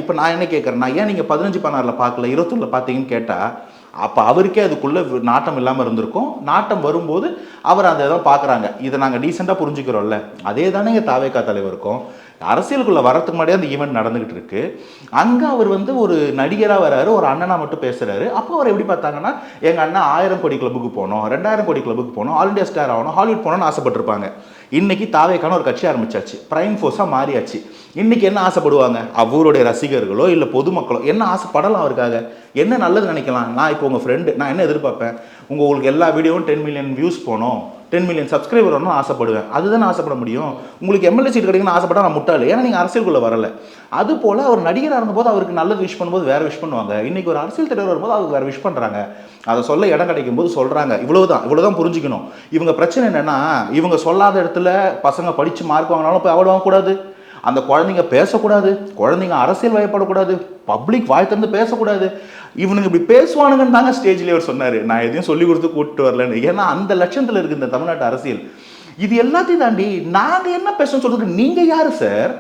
இப்போ நான் என்ன கேட்குறேன்னா, ஏன் நீங்கள் 15, 16 பார்க்கல, 21 பார்த்தீங்கன்னு கேட்டால், அப்போ அவருக்கே அதுக்குள்ளே நாட்டம் இல்லாமல் இருந்திருக்கும். நாட்டம் வரும்போது அவர் அந்த இதை பார்க்குறாங்க. இதை நாங்கள் டீசெண்டாக புரிஞ்சுக்கிறோம்ல. அதே தானேங்க தாவேகா தலைவருக்கும். அரசியலுக்குள்ளே வரத்துக்கு முன்னாடியே அந்த ஈவெண்ட் நடந்துகிட்டு இருக்கு. அங்கே அவர் வந்து ஒரு நடிகராக வராரு, ஒரு அண்ணனா மட்டும் பேசுகிறாரு. அப்போ அவர் எப்படி பார்த்தாங்கன்னா, எங்கள் அண்ணன் 1000 கோடி கிளப்புக்கு போகணும், 2000 கோடி கிளப்புக்கு போகணும், ஆல் இண்டியா ஸ்டார் ஆகணும், ஹாலிவுட் போகணும்னு ஆசைப்பட்டிருப்பாங்க. இன்னைக்கு தாவேக்கான ஒரு கட்சி ஆரம்பிச்சாச்சு, பிரைம் ஃபோர்ஸாக மாறியாச்சு. இன்னைக்கு என்ன ஆசைப்படுவாங்க? அவருடைய ரசிகர்களோ இல்லை பொதுமக்களோ என்ன ஆசைப்படலாம்? அவருக்காக என்ன நல்லது நினைக்கலாம்? நான் இப்போ உங்கள் ஃப்ரெண்டு, நான் என்ன எதிர்பார்ப்பேன்? உங்களுக்கு எல்லா வீடியோவும் 10 மில்லியன் வியூஸ் போகணும், 10 மில்லியன் சப்ஸ்கிரைபர் வரணும்னு ஆசைப்படுவேன். அதுதான் ஆசைப்பட முடியும். உங்களுக்கு எம்எல்ஏ சீட் கிடைக்குன்னு ஆசைப்பட்டா நான் முட்டாளு, ஏன்னா நீங்கள் அரசியலுக்குள்ளே வரல. அது போல் அவர் நடிகராக இருந்தபோது அவருக்கு நல்லது விஷ் பண்ணும்போது வேறு விஷ் பண்ணுவாங்க. இன்றைக்கி ஒரு அரசியல் தலைவர் வரும்போது அவருக்கு வேறு விஷ் பண்ணுறாங்க. அதை சொல்ல இடம் கிடைக்கும் போது சொல்கிறாங்க. இவ்வளோதான் புரிஞ்சுக்கணும். இவங்க பிரச்சனை என்னென்னா, இவங்க சொல்லாத இடத்துல பசங்க படித்து மார்க் வாங்கினாலும் போய் அவார்டு வாங்கக்கூடாது, அந்த குழந்தைங்க பேசக்கூடாது, குழந்தைங்க அரசியல் வயப்படக்கூடாது, பப்ளிக் வாய் திறந்து பேசக்கூடாது. இவனுக்கு இப்படி பேசுவானுங்கன்னு தாங்க ஸ்டேஜ்லேயே அவர் சொன்னார். நான் எதையும் சொல்லி கொடுத்து கூப்பிட்டு வரலன்னு. ஏன்னா அந்த லட்சத்தில் இருக்குது இந்த தமிழ்நாட்டு அரசியல். இது எல்லாத்தையும் தாண்டி நாங்கள் என்ன பேசணும்னு சொல்றதுக்கு நீங்கள் யார் சார்?